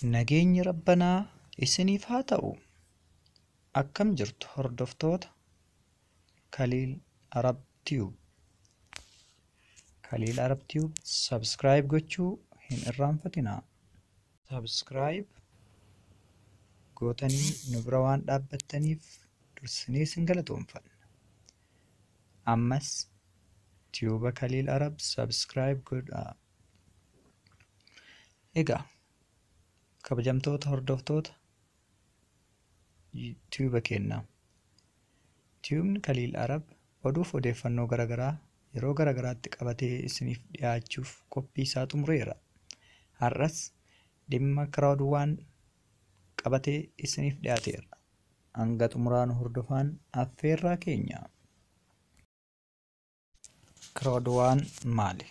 Nageenyi Rabbanaa isiniif haa ta'u. Akkam jirtu hordoftoota Kaliil Arab Tube. Kaliil Arab Tube subscribe gochuu hin irraanfatinaa. Subscribe gootanii nu bira waan dhaabbattaniif dursinee isin galatoomfanna. Ammas Tiyuuba Kaliil Arab subscribe godhaa. Egaa kabajamtoota hordoftoota Tiyuuba keenyaa. Tiyuubni Kaliil Arab oduuf odeeffannoo garaagaraa yeroo garaagaraatti qabatee isiniif dhiyaachuuf qophii isaa xumureera. Har'as dhimma kiraawudwaan qabatee isiniif dhiyaateera. Hanga xumuraan hordofaan affeerraa keenya. Kiraawudwaan maali?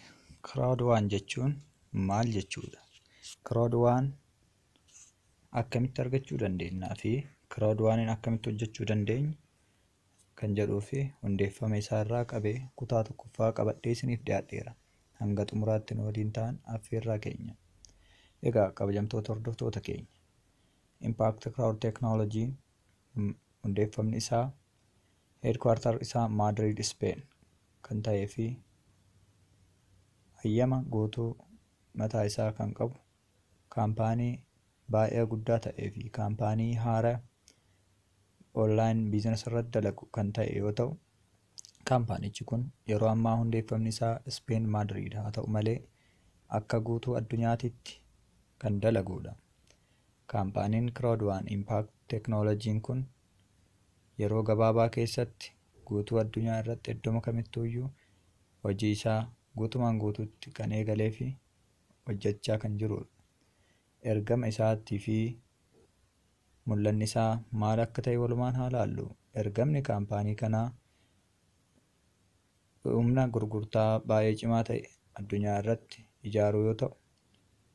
Kiraawudwaan jechuun maal jechuudha? Kiraawudwaan akkamitti argachuu dandeenyaa fi kiraawudwaaniin akkamitti hojjechuu dandeenya kan jedhuu fi hundeeffama isaa irraa qabee kutaa tokkoffaa qabadhee isiniif dhiyaadheera. Hanga xumuraatti nu waliin ta'an affeerraa keenya. Egaa kabajamtoota hordoftoota keenya. Impact Crowd Technology hundeeffamni isaa headquarter isaa Madrid Spain kan ta'ee fi hayyama guutuu mataa isaa kan qabu kaampaanii baay'ee guddaa ta'ee fi kaampaanii haaraa online business irratti dalagu kan ta'e yoo ta'u, kaampaanichi kun yeroo ammaa hundeeffamni isaa Spain Madrid haa ta'u malee akka guutuu addunyaatitti kan dalagudha. Kaampaaniin Kiraawudwaan Impact Technology kun yeroo gabaabaa keessatti guutuu addunyaa irratti iddoo kamittuuyyuu hojii isaa guutumaan guutuutti kan eegalee fi hojjechaa kan jirudha. Ergama isaatii fi mul'anni isaa maal akka ta'e walumaan haa ilaallu. Ergamni kaampaanii kanaa humna gurgurtaa baay'ee cimaa ta'e addunyaa irratti ijaaruu yoo ta'u,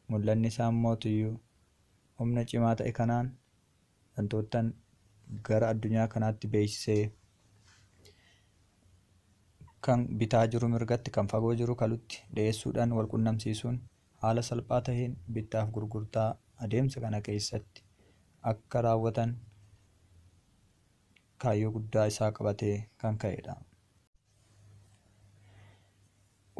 mul'anni isaa immoo humna cimaa ta'e kanaan wantoota gara addunyaa kanaatti beeksisee kan bitaa jiru mirgatti kan fagoo jiru kalutti dhiyeessuudhaan wal qunnamsiisuun haala salphaa ta'een bittaaf gurgurtaa adeemsa kana keessatti akka raawwatan kaayyoo guddaa isaa qabatee kan ka'edha.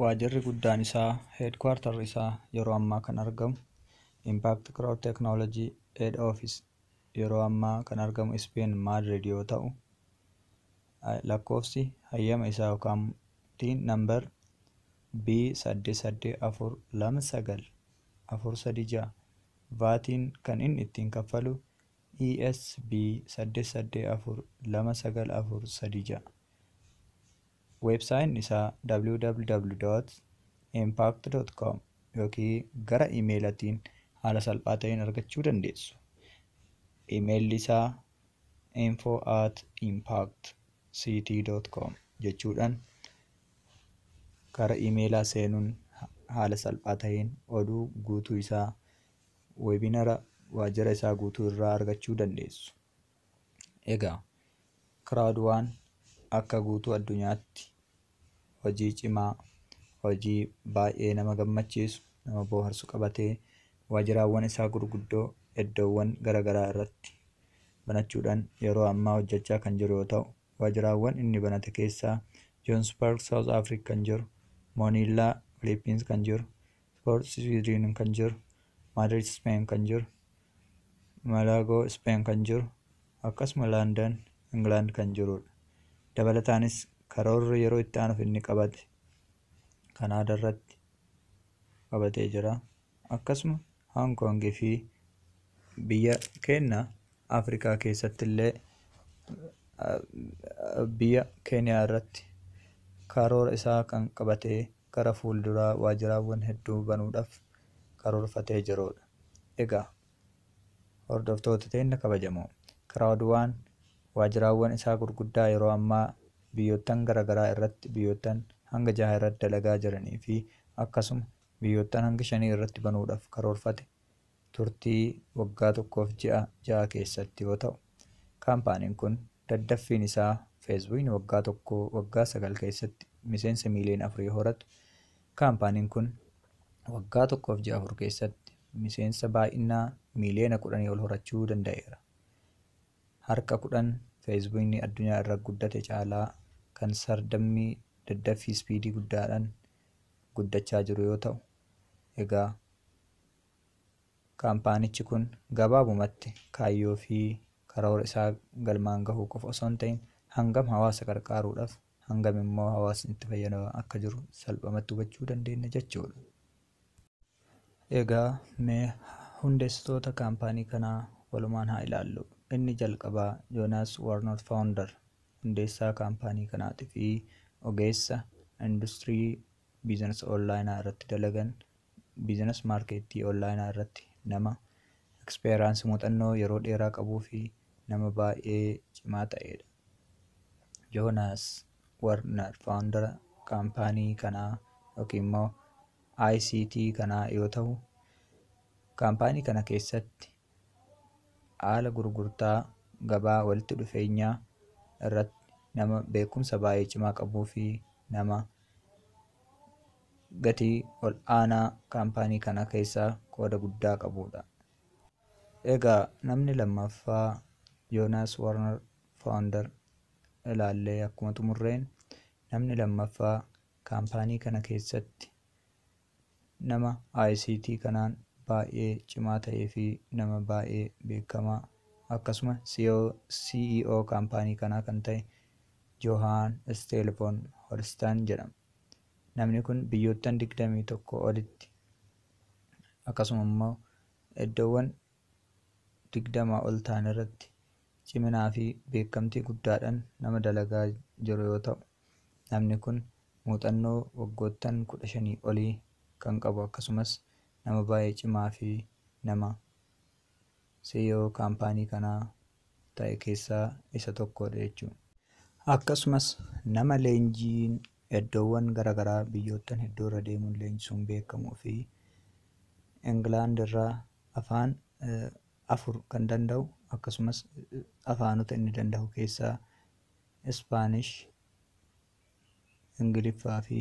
Waajirri guddaan isaa headquarter isaa yeroo ammaa kan argamu Impact Crowd Technology Head Office yeroo ammaa kan argamu Spain Madrid yoo ta'u, lakkoofsi hayyama isaa yookaan tiin nambar B88429 vaatiin kan inni ittiin kaffalu ESB 8842946. Weebsaayitiin isaa www.impact.com yookiin gara iimeelatiin haala salphaa ta'een argachuu dandeessu. Iimeelli isaa info@impactct.com jechuudhaan gara iimeelaa seenuun haala salphaa ta'een oduu guutuu isaa weebinara waajjira isaa guutuu irraa argachuu dandeessu. Egaa Kiraawudwaan akka guutuu addunyaatti hojii cimaa, hojii baay'ee nama gammachiisu, nama bohaarsu qabatee waajjiraawwan isaa gurguddoo iddoowwan garaagaraa irratti banachuudhaan yeroo ammaa hojjechaa kan jiru yoo ta'u, waajjiraawwan inni banate keessaa Johannesburg South Africa kan jiru, Manila Philippines kan jiru, Port Sweden kan jiru, Madrid Spain kan jiru, Malago Spain kan jiru, akkasuma London England kan jirudha. Dabalataanis karoorri yeroo itti aanuuf inni qabate Kanaada irratti qabatee jira. Akkasuma Hong Kong fi biyya keenya Afrikaa keessatti illee biyya Keeniyaa irratti karoora isaa kan qabatee gara fuulduraa waajjiraawwan hedduu banuudhaaf karoorfatee jirudha. Egaa hordoftoota teenya kabajamoo, Kiraawudwaan waajjiraawwan isaa gurguddaa yeroo ammaa biyyoottan garaagaraa irratti biyyoottan hanga 6 irratti dalagaa jiranii fi akkasuma biyyoottan hanga 5 irratti banuudhaaf karoorfate turtii waggaa 1.6 keessatti yoo ta'u, kaampaaniin kun daddaffiin isaa feesbuukni waggaa 9 keessatti miseensa miiliyoona 4 horatu. Kaampaaniin kun waggaa 1.4 keessatti miseensa baay'inaa miiliyoona 10 ol horachuu danda'eera. Harka 10 feesbuukni addunyaa irra guddate caalaa kan sardammii daddaffii ispiidii guddaadhaan guddachaa jiru yoo ta'u, egaa kaampaanichi kun gabaabumatti kaayyoo fi karoora isaa galmaan gahuu qofa osoo hin ta'in hangam hawaasa gargaaruudhaaf hangam immoo hawaasni itti fayyadamaa akka jiru salphumatti hubachuu dandeenya jechuudha. Egaa mee hundeessitoota kaampaanii kanaa walumaan haa ilaallu. Inni jalqabaa Joonaas Warner Founder, hundeessaa kaampaanii kanaatii fi ogeessa industirii biizinasii onlaayinaa irratti dalagan, biizinasii maarkeettii onlaayinaa irratti nama ekspeeriyaansii muuxannoo yeroo dheeraa qabuu fi nama baay'ee cimaa ta'edha. Joonaas Warner Founder kaampaanii kanaa yookiin immoo ICT kanaa yoo ta'u, kaampaanii kana keessatti haala gurgurtaa gabaa walitti dhufeenyaa irratti nama beekumsa baay'ee cimaa qabuu fi nama gatii ol aanaa kaampaanii kana keessaa qooda guddaa qabudha. Egaa namni lammaffaa Joonaas Warner Founder ilaallee akkuma xumurreen, namni lammaffaa kaampaanii kana keessatti nama ICT kanaan baay'ee cimaa ta'ee fi nama baay'ee beekamaa akkasuma CEO kaampaanii kanaa kan ta'e Johan Steelvoon Holstaan jedhama. Namni kun biyyoottan 21 olitti akkasuma immoo iddoowwan 20 ol ta'an irratti ciminaa fi beekamtii guddaadhaan nama dalagaa jiru yoo ta'u, namni kun muuxannoo waggoottan 15 olii kan qabu akkasumas nama baay'ee cimaa fi nama CEO kaampaanii kanaa ta'e keessaa isa tokkodha jechuudha. Akkasumas nama leenjiin iddoowwan garaagaraa biyyoottan hedduu irra deemuun leenjisuun beekamuu fi Ingilaand irraa afaan 4 kan danda'u akkasumas afaanota inni danda'u keessaa Ispaanish, Ingiliffaa fi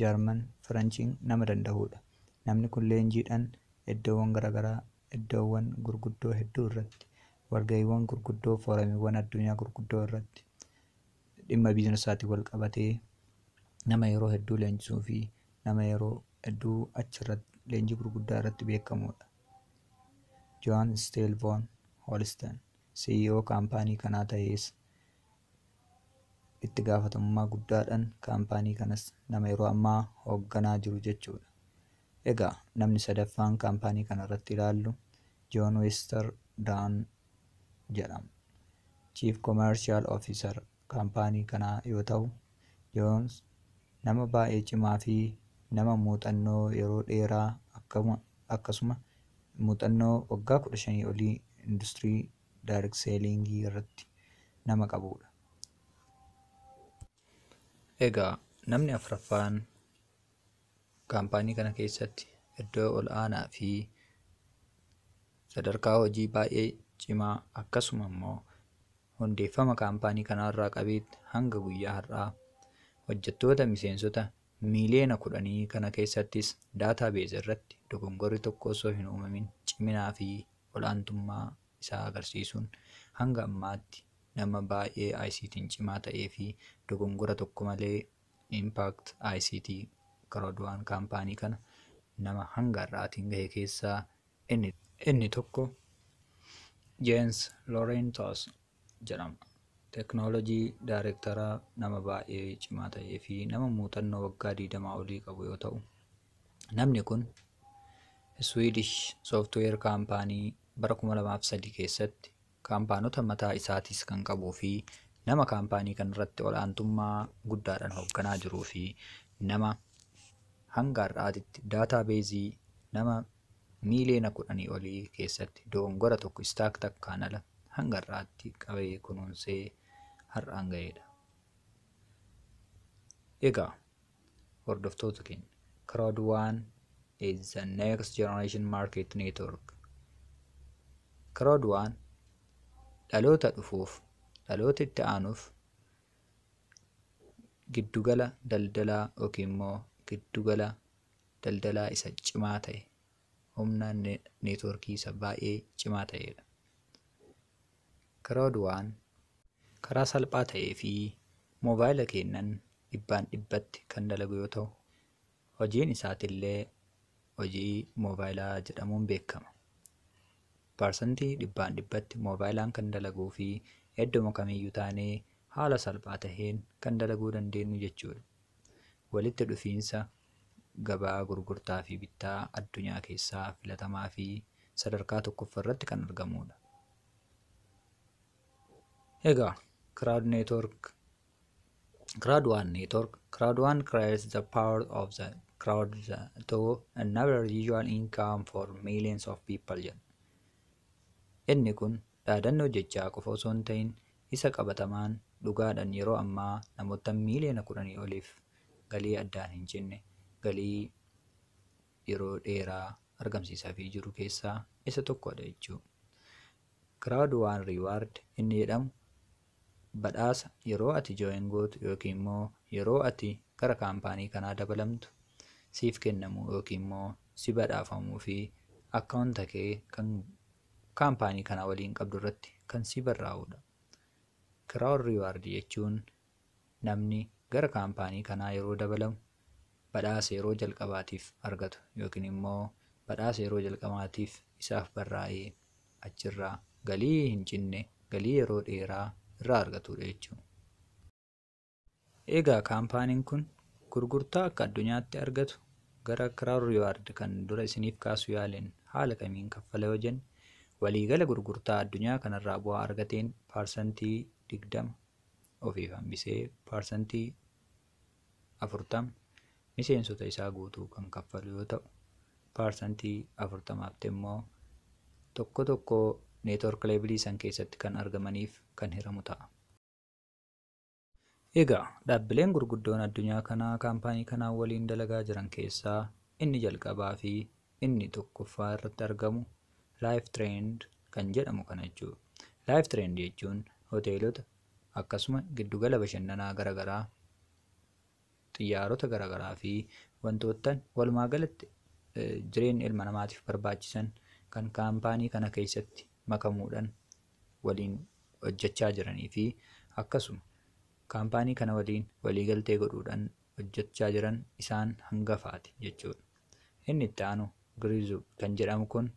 Jarman, Firaanchiin nama danda'udha. Namni kun leenjiidhaan iddoowwan garaagaraa, iddoowwan gurguddoo hedduu irratti, walga'iiwwan gurguddoo, fooramiiwwan addunyaa gurguddoo irratti dhimma biizinasaatiin wal qabatee nama yeroo hedduu leenjisuu fi nama yeroo hedduu achirratti leenjii gurguddaa irratti beekamudha. Johan Steelvoon Holstaan CEO kaampaanii kanaa ta'es itti gaafatamummaa guddaadhaan kaampaanii kanas nama yeroo ammaa hoogganaa jiru jechuudha. Egaa namni sadaffaan kaampaanii kana irratti ilaallu Joon Wester Daan jedhama. Chief Commercial Officer kaampaanii kanaa yoo ta'u, Joons nama baay'ee cimaa fi nama muuxannoo yeroo dheeraa akkasuma muuxannoo waggaa 15 olii industirii daayireekt seelingii irratti nama qabudha. Egaa namni afuraffaan kaampaanii kana keessatti iddoo ol aanaa fi sadarkaa hojii baay'ee cimaa akkasuma immoo hundeeffama kaampaanii kanarraa qabeetti hanga guyyaa har'aa hojjettoota miseensota miiliyoona 10 kana keessattis daataa beez irratti dogongorri tokko osoo hin uumamin ciminaa fi olaantummaa isaa agarsiisuun hanga ammaatti nama baay'ee ICT'n cimaa ta'ee fi dogongora tokko malee impact ICT karooraan kaampaanii kana nama hanga har'aatiin gahe keessaa inni tokko Jens Laurentos jedhama. Teknoolojii daayireektaraa nama baay'ee cimaa ta'ee fi nama muuxannoo waggaa 20 olii qabu yoo ta'u, namni kun Swedish software kaampaanii bara 2003 keessatti kaampaanota mataa isaatis kan qabuu fi nama kaampaanii kanarratti olaantummaa guddaadhaan hoogganaa jiruu fi nama hanga har'aatitti daataa beezii nama miiliyoona 10 olii keessatti dogongora tokko istaak takkaan ala hanga har'aatti qabee kunuunsee har'aan ga'edha. Egaa hordoftoota keenya, Crowd1 is the next generation market network. Crowd1 dhaloota dhufuuf, dhaloota itti aanuuf giddugala daldalaa yookiin immoo giddugala daldalaa isa cimaa ta'e humna neetwoorkii isa baay'ee cimaa ta'edha. Crowd1 karaa salphaa ta'ee fi moobaayila keenyan dhibbaan dhibbatti kan dalagu yoo ta'u, hojiin isaatillee hojii moobaayilaa jedhamuun beekama. Parsantii dhibbaan dhibbatti moobaayilaan kan dalaguu fi iddoo kamiyyuu taanee haala salphaa taheen kan dalaguu dandeenyu jechuudha. Walitti dhufiinsa gabaa gurgurtaa fi bittaa addunyaa keessaa filatamaa fi sadarkaa tokkoffaa irratti kan argamudha. Egaa Crowd1 network creates the power of the crowd to enable usual income for millions of people jedha. Inni kun dhaadannoo jechaa qofa osoo hin ta'in isa qabatamaan dhugaadhaan yeroo ammaa namoota miiliyoona 10 oliif galii addaan hin cinne, galii yeroo dheeraa argamsiisaa fi jiru keessaa isa tokkodha jechuudha. Crowd1 reward inni jedhamu badhaasa yeroo ati join gootu yookiin immoo yeroo ati gara kaampaanii kanaa dabalamtu siif kennamu yookiin immoo si badhaafamuu fi akkaawunta kee kan kaampaanii kana waliin qabdu irratti kan si barraa'udha. Crowd reward jechuun namni gara kaampaanii kanaa yeroo dabalamu badhaasa yeroo jalqabaatiif argatu yookiin immoo badhaasa yeroo jalqabaatiif isaaf barraa'ee achirraa galii hin cinne, galii yeroo dheeraa irraa argatudha jechuudha. Egaa kaampaaniin kun gurgurtaa akka addunyaatti argatu gara Crowd reward kan dura isiniif kaasuu yaaleen haala kamiin kaffala yoo jenne, waliigala gurgurtaa addunyaa kanarraa bu'aa argateen parsantii 20 ofiif hambisee parsantii 40 miseensota isaa guutuu kan kaffalu yoo ta'u, parsantii 40 immoo tokko neetwork levelii san keessatti kan argamaniif kan hiramu ta'a. Egaa dhaabbileen gurguddoon addunyaa kanaa kaampaanii kanaa waliin dalagaa jiran keessaa inni jalqabaa fi inni tokkoffaa irratti argamu LifeTrend kan jedhamu kana jechuudha. LifeTrend jechuun hoteelota akkasuma giddugala bashannanaa garaagaraa, xiyyaarota garaagaraa fi wantoota walumaa galatti jireenya ilma namaatiif barbaachisan kan kaampaanii kana keessatti makamuudhaan waliin hojjechaa jiranii fi akkasuma kaampaanii kana waliin waliigaltee godhuudhaan hojjechaa jiran isaan hangafaati jechuudha. Inni itti aanu Grizzu kan jedhamu kun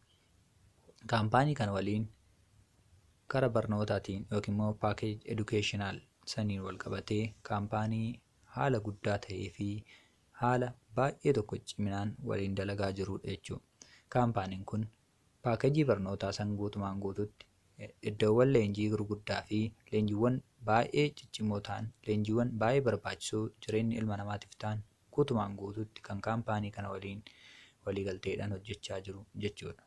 kaampaanii kana waliin karaa barnootaatiin yookiin immoo paakeej edukeeshinaal saniin wal qabatee kaampaanii haala guddaa ta'ee fi haala baay'ee tokko ciminaan waliin dalagaa jirudha jechuudha. Kaampaaniin kun paakeejii barnootaa san guutumaan guututti iddoowwan leenjii gurguddaa fi leenjiiwwan baay'ee ciccimoo ta'an, leenjiiwwan baay'ee barbaachisoo jireenya ilma namaatiif ta'an guutumaan guututti kan kaampaanii kana waliin waliigalteedhaan hojjechaa jiru jechuudha.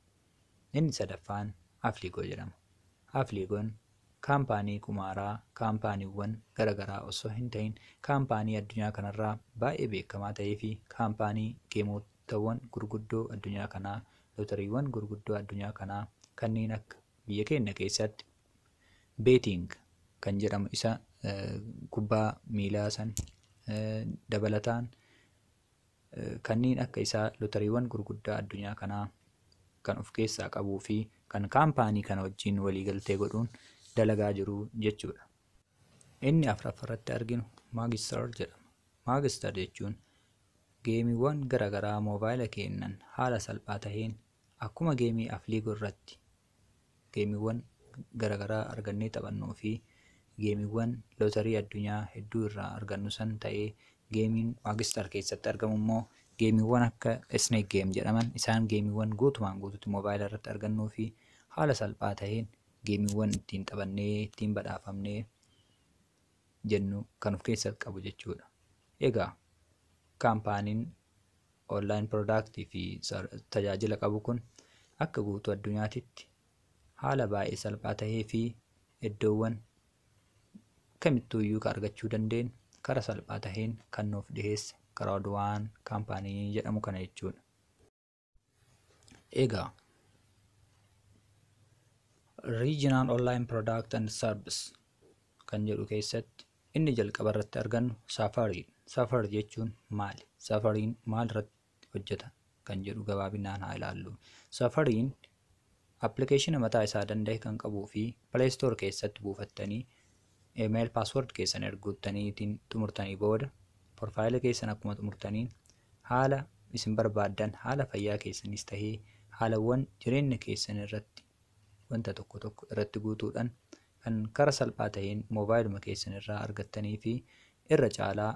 Inni sadaffaan Afliigoo jedhama. Afliigoon kaampaanii kumaaraa, kaampaaniiwwan garaagaraa osoo hin ta'in kaampaanii addunyaa kanarraa baay'ee beekamaa ta'ee fi kaampaanii geemotawwan gurguddoo addunyaa kanaa, lootariiwwan gurguddoo addunyaa kanaa kanneen akka biyya keenya keessatti beeting kan jedhamu isa kubbaa miilaa san dabalataan kanneen akka isaa lootariiwwan gurguddaa addunyaa kanaa kan of keessaa qabuu fi kan kaampaanii kana wajjin waliigaltee godhuun dalagaa jiru jechuudha. Inni afuraffaarratti arginu Maagistar jedhama. Maagistar jechuun geemiiwwan garaagaraa moobaayila keenyan haala salphaa taheen akkuma geemii Afliigoo irratti geemiiwwan garaagaraa argannee taphannuu fi geemiiwwan lootarii addunyaa hedduu irraa argannu san ta'ee geemiin Maagistar keessatti argamu immoo geemiiwwan akka Snake Game jedhaman isaan geemiiwwan guutumaan guututti moobaayila irratti argannuu fi haala salphaa taheen geemiiwwan ittiin taphannee ittiin badhaafamnee jennu kan of keessatti qabu jechuudha. Egaa kaampaaniin online product fi tajaajila qabu kun akka guutuu addunyaatitti haala baay'ee salphaa tahee fi iddoowwan kamittuuyyuu kan argachuu dandeenyu karaa salphaa taheen kan nuuf dhiheesse Crowd1 kaampaanii jedhamu kana jechuudha. Egaa Regional Online Product and Service kan jedhu keessatti inni jalqaba irratti argannu Safari. Safari jechuun maali? Safariin maal irratti hojjeta? kan jedhu gabaabinaan haa ilaallu. Safariin appilikeeshina mataa isaa danda'e kan qabuu fi Play Store keessatti buufattanii email password keessan erguuttaniitiin xumurtanii booda profaayila keessan akkuma xumurtaniin haala isin barbaaddan haala fayyaa keessanis tahee haalawwan jireenya keessan irratti wanta tokko tokko irratti guutuudhaan kan karaa salphaa ta'een moobaayiluma keessan irraa argattanii fi irra caalaa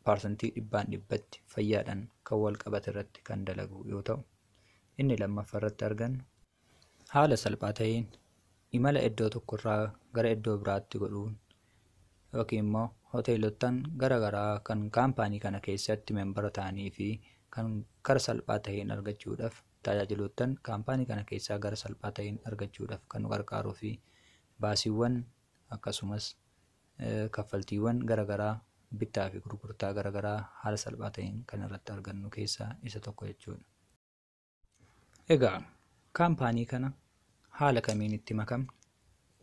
parsantii 100% fayyaadhaan kan wal qabate irratti kan dalagu yoo ta'u, inni lammaffaa irratti argannu haala salphaa ta'een imala iddoo tokkorraa gara iddoo biraatti godhuun yookiin immoo hoteelotaan garaagaraa kan kaampaanii kana keessatti meembara ta'anii fi kan karaa salphaa ta'een argachuudhaaf tajaajiloottan kaampaanii kana keessaa gara salphaa ta'een argachuudhaaf kan nu gargaaruu fi baasiiwwan akkasumas kaffaltiiwwan garaagaraa bittaa fi gurgurtaa garaagaraa haala salphaa ta'een kan irratti argannu keessaa isa tokko jechuudha. Egaa kaampaanii kana haala kamiin itti makamna?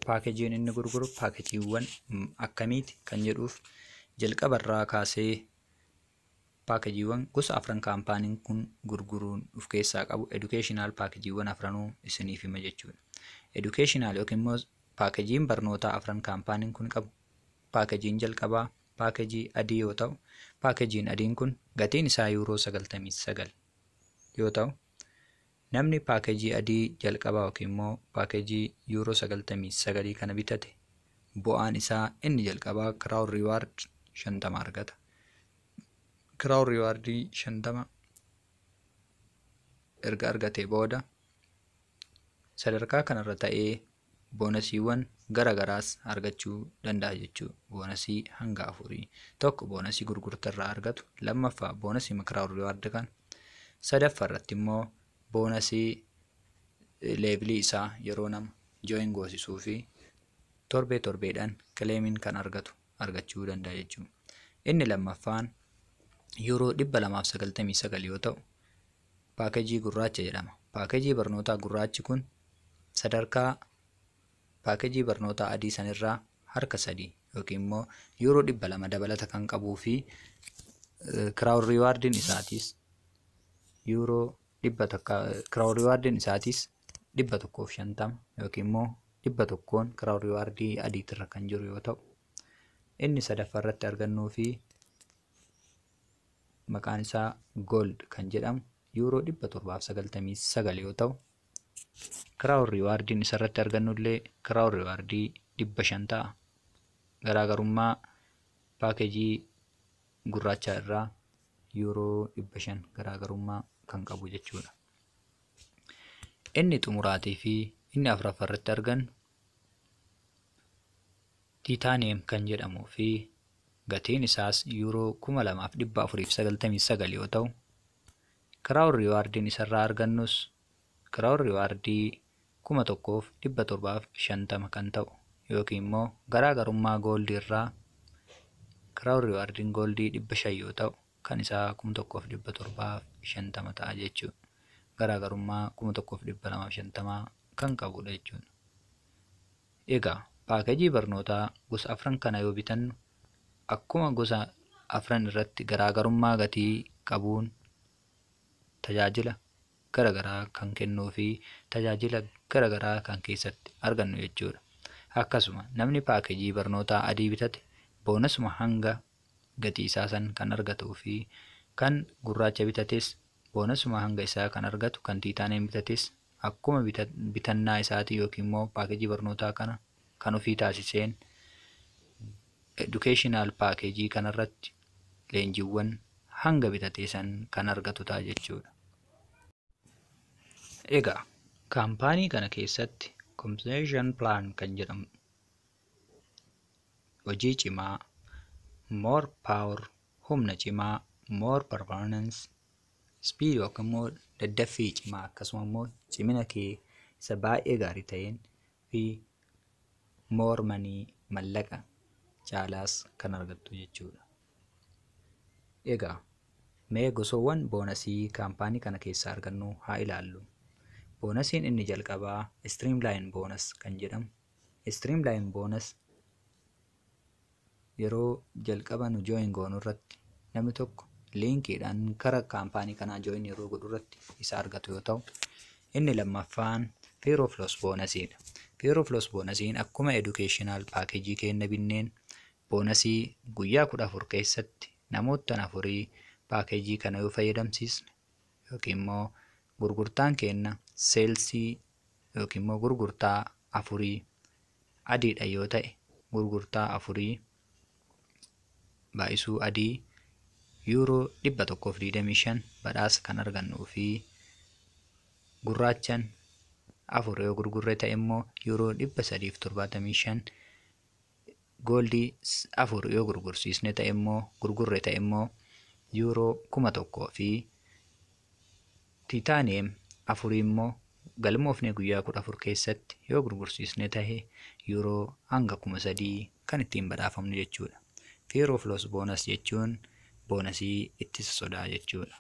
Paakejiin inni gurguru paakejiiwwan akkamiiti kan jedhuuf jalqabarraa kaasee paakejiiwwan gosa 4 kaampaaniin kun gurguruun of keessaa qabu educational paakejiiwwan 4 isiniif hima jechuudha. Educational yookiin immoo paakejiin barnootaa 4 kaampaaniin kun qabu paakejiin jalqabaa paakejii adii yoo ta'u, paakejiin adiin kun gatiin isaa yuuroo 99 yoo ta'u, namni paakejii adii jalqabaa yookiin immoo paakejii yuuroo 99 kana bitate bu'aan isaa inni jalqabaa Crown Reward 50 argata. Crown Reward 50 erga argatee booda sadarkaa kanarra ta'ee boonasiiwwan garagaraas argachuu danda'a jechuudha. Boonasii hanga 4 tokko boonasii gurgurtaa irraa argatu, lammaffaa boonasii Crown Reward kan, sadaffaa irratti immoo boonasii leevilii isaa yeroo nama join goosisuu fi torbeedhaan kileemiin kan argachuu danda'a jechuudha. Inni lammaffaan yuuroo 299 yoo ta'u, paakejii gurraacha jedhama. Paakejii barnootaa gurraachi kun sadarkaa paakejii barnootaa adii sanirraa harka 3 yookiin immoo yuuroo 200 dabalata kan qabuu fi Crown Rewardin isaatis yuuroo Crown Rewardin isaatis 150 yookiin immoo 100 Crown Rewardii adiitirra kan jiru yoo ta'u, inni sadaffaa irratti argannuu fi maqaan isaa Gold kan jedhamu yuuroo 799 yoo ta'u, Crown Rewardin isarratti argannullee Crown Rewardii 500 ta'a. Garaagarummaa paakejii gurraacha irraa yuuroo 500 garaagarummaa kan qabu jechuudha. Inni xumuraatii fi inni afuraffaa irratti argannu Titanium kan jedhamuu fi gatiin isaas yuuroo 2499 yoo ta'u, Crown Rewardin isarraa argannus Crown Rewardii 1750 kan ta'u yookiin immoo garaagarummaa Goldii irraa Crown Rewardin Goldii 500 yoo ta'u, kan isaa 1750 ta'a jechuudha. Garaagarummaa 1250 kan qabudha jechuudha. Egaa paakejii barnootaa gosa 4 kana yoo bitannu akkuma gosa 4 irratti garaagarummaa gatii qabuun tajaajila garagaraa kan kennuu fi tajaajila garagaraa kan keessatti argannu jechuudha. Akkasuma namni paakejii barnootaa adii bitate boonasuma hanga gatii isaa san kan argatuu fi kan gurraacha bitates boonasuma hanga isaa kan argatu, kan Titanium bitates akkuma bitannaa isaatii yookiin immoo paakejii barnootaa kana kan ofii taasiseen educational paakejii kanarratti leenjiiwwan hanga bitatee san kan argatu ta'a jechuudha. Egaa kaampaanii kana keessatti compensation plan kan jedhamu hojii cimaa, more power, humna cimaa, more performance, speed yookiin immoo daddaffii cimaa akkasuma immoo cimina kee isa baay'ee gaarii ta'een fi more money mallaqa caalaas kan argattu jechuudha. Egaa mee gosoowwan boonasii kaampaanii kana keessaa argannu haa ilaallu. Boonasiin inni jalqabaa Streamline Bonus kan jedhamu. Streamline Bonus yeroo jalqaba nu join goonu irratti namni tokko liinkiidhaan kara kaampaanii kanaa join yeroo godhu irratti isa argatu yoo ta'u, inni lammaffaan fear of loss boonasiidha. Fear of loss boonasiin akkuma educational packagii kenna binneen boonasii guyyaa 14 keessatti namoota 4 packagii kana yoo fayyadamsiisne yookiin immoo gurgurtaan kenna seelsii yookiin immoo gurgurtaa 4 adiidha yoo ta'e, gurgurtaa 4 baay'isuu adii yuuroo 125 badhaasa kan argannuu fi gurraachan 4 yoo gurgurre ta'e immoo yuuroo 375 gooldii 4 yoo gurgursiisne ta'e immoo gurgurre ta'e immoo yuuroo 1000 fi tiitaaniyeem 4 immoo galmoofne guyyaa 14 keessatti yoo gurgursiisne ta'e yuuroo hanga 3000 kan ittiin badhaafamnu jechuudha. Fear of loss bonus jechuun boonasii ittisa sodaa jechuudha.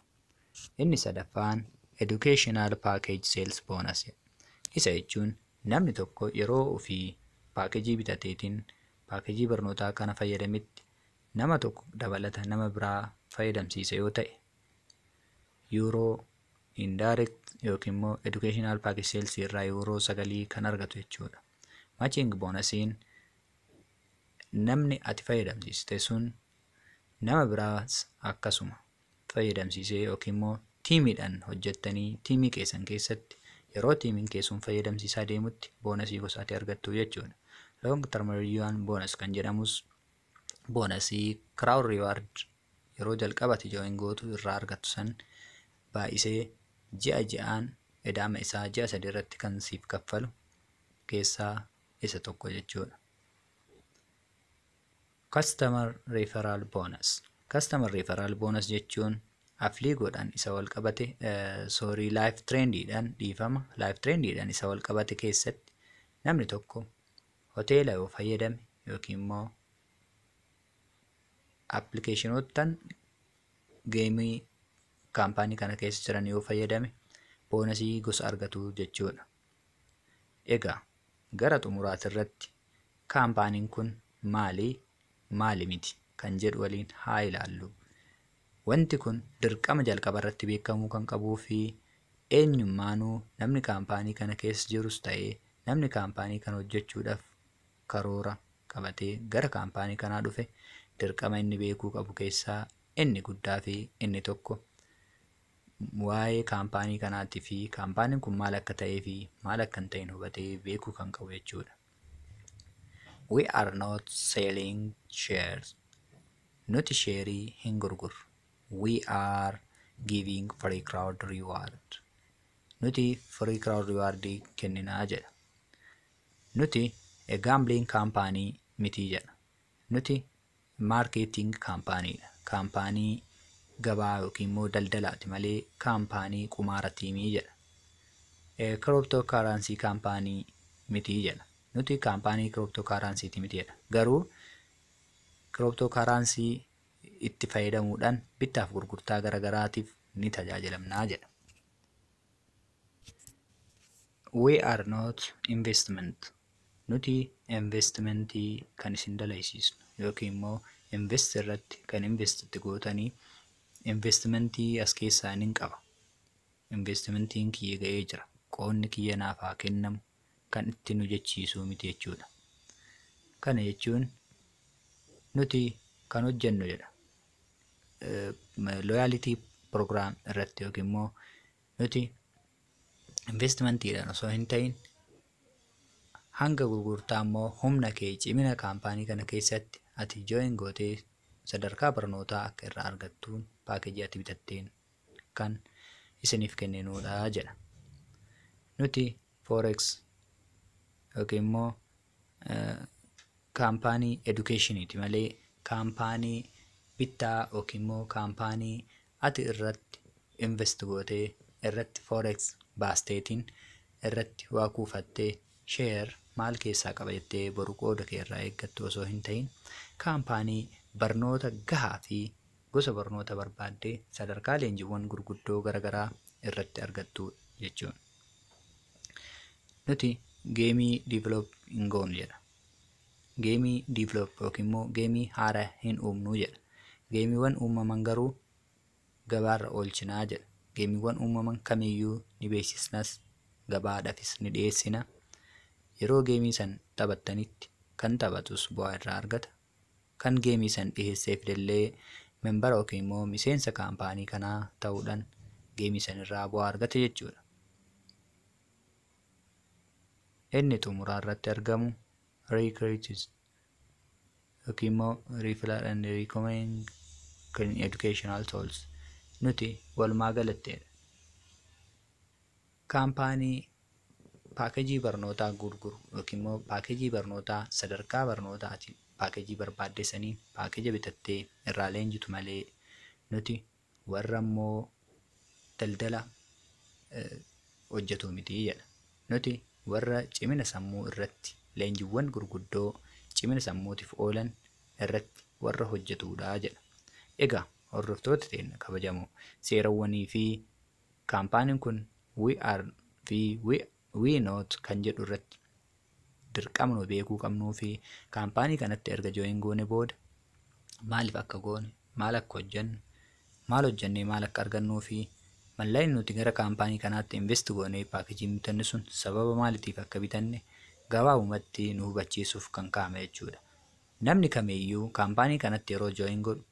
Inni sadaffaan educational package sales bonus. Isa jechuun namni tokko yeroo ofii paakejii bitateetiin paakejii barnootaa kana fayyadamitti nama tokko dabalata nama biraa fayyadamsiise yoo ta'e, yuuroo indirect yookiin immoo educational package sales irraa yuuroo 9 kan argatu jechuudha. Matching boonasiin namni ati fayyadamsiiste sun nama biraas akkasuma fayyadamsiisee yookiin immoo tiimiidhaan hojjettanii tiimii keessan keessatti yeroo tiimiin keessan fayyadamsiisaa deemutti boonasii gosaatti argattu jechuudha. Long term bonus kan jedhamus boonasii crowd reward yeroo jalqabati join gootu irraa argattu san baay'isee ji'a ji'aan edaama isaa ji'a 3 irratti kan siif kaffalu keessaa isa tokko jechuudha. Customer referral bonus. Customer referral bonus jechuun afliigoodhaan isa wal qabate life trendiidhaan dhiifama. Life trendiidhaan isa wal qabate keessatti namni tokko hoteela yoo fayyadame yookiin immoo appilikeeshinoottan geemii kaampaanii kana keessa jiran yoo fayyadame boonasii gosa argatu jechuudha. Egaa gara xumuraati irratti kaampaaniin kun maali miti kan jedhu waliin haa ilaallu. Wanti kun dirqama jalqaba irratti beekamuu kan qabuu fi eenyummaanuu namni kaampaanii kana keessa jirus ta'ee namni kaampaanii kana hojjechuudhaaf karoora qabatee gara kaampaanii kanaa dhufe dirqama inni beekuu qabu keessaa inni guddaa fi inni tokko waa'ee kaampaanii kanaatii fi kaampaaniin kun maal akka ta'ee fi maal akka hin ta'in hubatee beekuu kan qabu jechuudha. We are not selling shares. Nuti sheerii hin gurgurru. We are giving free crowd reward. Nuti free crowd reward kenninaa jedha. Nuti gambling kaampaanii miti jedha. Nuti marketing kaampaaniidha. Kaampaanii gabaa yookiin immoo daldalaati malee kaampaanii qumaara tiimii jedha. Cryptocurrency kaampaanii miti jedha. Nuti kaampaanii cryptocurrency miti jedha. Garuu cryptocurrency itti fayyadamuudhaan bittaaf gurgurtaa garagaraatiif ni tajaajilamnaa jedha. We are not investment. Nuti investmentii kan isin dalaysiisnu yookiin immoo invest irratti kan investitti gootanii investmentii as keessaa hin qaba. Investmentiin kiyya ga'ee jira. Qoonni kiyya naaf haa kennamu kan itti nu jechiisuu miti jechuudha. Kana jechuun nuti kan hojjennu jedha. Loyalty program irratti yookiin immoo nuti investmentiidhaan osoo hin ta'in hanga gurgurtaa immoo humna kee cimina kaampaanii kana keessatti ati join gootee sadarkaa barnootaa akka irraa argattuun paakejii ati bitatteen kan isiniif kenninuudha jedha. Nuti forex yookiin immoo kaampaanii educationiiti malee kaampaanii bittaa yookiin immoo kaampaanii ati irratti invest gootee irratti forex baasteetiin irratti waa kuufattee share maal keessaa qaba jettee boru qooda kee irraa eeggattu osoo hin ta'in kaampaanii barnoota gahaa fi gosa barnoota barbaaddee sadarkaa leenjiiwwan gurguddoo garagaraa irratti argattu jechuudha. Nuti geemii develop hin goonu jedha. Geemii develop yookiin immoo geemii haaraa hin uumnu jedha. Geemiiwwan uumaman garuu gabaarra oolchinaa jedha. Geemiiwwan uumaman kamiyyuu ni beeksisnas gabaadhaafis ni dhiyeessina. Yeroo geemii san taphattanitti kan taphatus bu'aa irraa argata. Kan geemii san dhiyeesseef illee membara yookiin immoo miseensa kaampaanii kanaa ta'uudhaan geemii san irraa bu'aa argata jechuudha. Inni xumuraa irratti argamu recruiters yookiin immoo referral and recommend educational tools. Nuti walumaa galattedha. Kaampaanii paakeejii barnootaa gurguru yookiin immoo paakeejii barnootaa sadarkaa barnootaatiin paakeejii barbaaddessanii paakeeja bitattee irraa leenjitu malee nuti warra immoo daldala hojjetu miti jedha. Nuti warra cimina sammuu irratti leenjiiwwan gurguddoo cimina sammuutiif oolan irratti warra hojjetudha jedha. Egaa hordoftoota teenya kabajamoo, seerawwanii fi kaampaaniin kun we are fi we not kan jedhu irratti dirqama nu beekuu qabnuu fi kaampaanii kanatti erga join goone booda maaliif akka goone, maal akka hojjennu, maal hojjennee maal akka argannuu fi mallaa'in nuti gara kaampaanii kanaatti invest goonee paakeejii bitanne sun sababa maaliitiif akka bitanne gabaabumatti nu hubachiisuuf kan kaa'ame jechuudha. Namni kamiiyyuu kaampaanii kanatti yeroo join godhu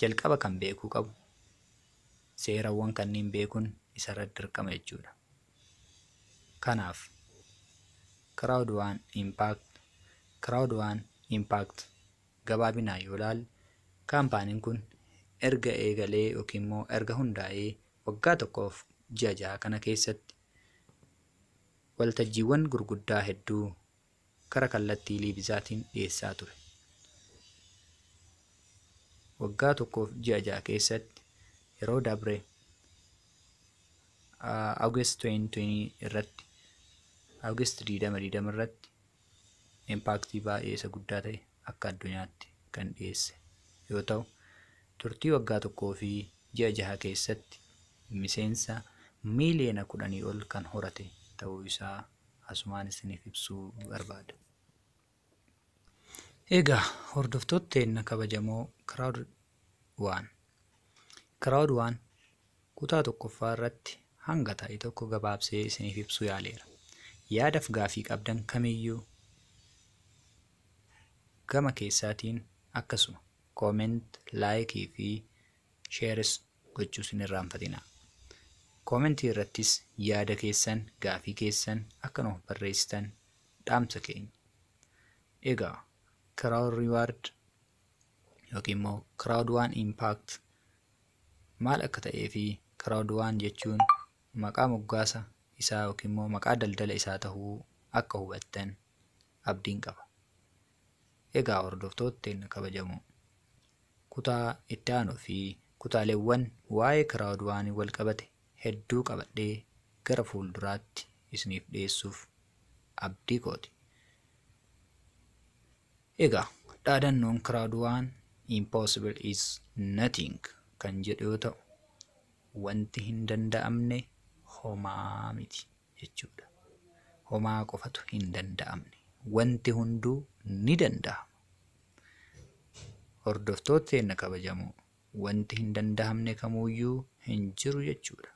jalqaba kan beekuu qabu seerawwan kanneen beekuun isarra dirqama jechuudha. Kanaaf crowd one impact gabaabinaan yoo ilaalle kaampaaniin kun erga eegalee yookiin immoo erga hundaa'ee waggaa tokkoof ji'a 6 kana keessatti waltajjiiwwan gurguddaa hedduu kara kallattii liibizaatiin dhiyeessaa ture. Waggaa tokkoof ji'a 6 keessatti yeroo dabre August 2020 irratti August 2020 irratti impaaktii baay'ee isa guddaa ta'e akka addunyaatti kan dhiyeesse yoo ta'u, turtii waggaa tokkoo fi ji'a 6 keessatti miseensa miiliyoona 10 ol kan horate ta'uu isaa asumaan isiniif ibsuu barbaada. Egaa hordoftoota teenya kabajamoo Crowd One kutaa tokkoffaa irratti hanga ta'e tokko gabaabsee isiniif ibsuu yaaleera. Yaadaaf gaafii qabdan kamiyyuu gama keessaatiin akkasuma comment, like fi shares gochuu hin irraanfatinaa. Commentii irrattis yaada keessan, gaafii keessan akka nuuf barreessitan dhaamsa keenya. Egaa Crowd Reward yookiin immoo Crowd One Impact maal akka ta'ee fi Crowd One jechuun maqaa moggaasa isaa yookiin immoo maqaa daldala isaa ta'uu akka hubattan abdiin qaba. Egaa hordoftoota teenya kabajamoo, kutaa itti aanuu fi kutaaleewwan waa'ee Crowd One wal qabate hedduu qabadhee gara fuulduraatti isiniif dhiyeessuuf abdii kooti. Egaa dhaadannoon Crowd One impossible is nothing kan jedhu yoo ta'u, wanti hin danda'amne homaa miti jechuudha. Homaa qofatu hin danda'amne, wanti hunduu ni danda'ama. Hordoftoota teenya kabajamoo, wanti hin danda'amne kamuuyyuu hin jiru jechuudha.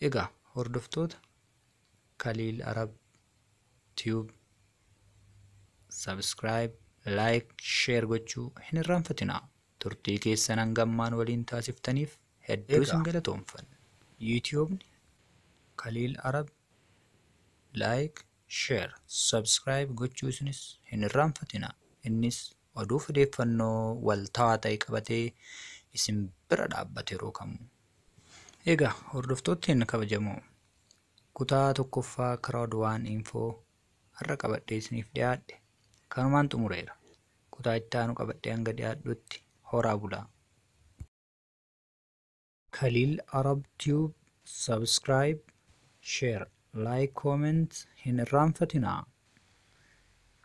Egaa hordoftoota Khalil Arab Tube subscribe, like, share gochuu hin irraanfatinaa. Turtii keessan hangammaan waliin taasiftaniif hedduu isin galatoomfanna. YouTube Khalil Arab like, share, subscribe gochuu isinis hin irraanfatinaa. Innis oduu odeeffannoo waltawaa ta'e qabatee isin bira dhaabbate yeroo kamuu. Egaa hordoftoota teenya kabajamoo, kutaa tokkoffaa Crowd One Info har'a qabadhee isiniif dhiyaadhe kanumaan xumureera. Kutaa itti aanu qabadhee hanga dhiyaadhutti horaa bulaa. Khalil Arab Tube subscribe, share, like, comment hin irraanfatinaa.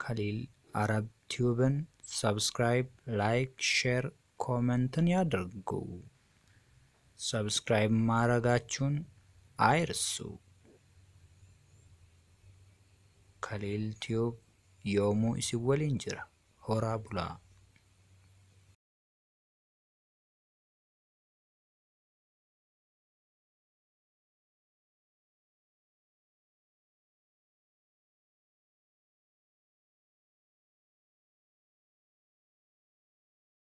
Khalil Arab Tuben subscribe, like, share, commenትን ያድርጉ። ሰብስክራይብ ማድረጋችሁን አይርሱ። Khalil Tube yoomuu isin waliin jira. Horaa bulaa.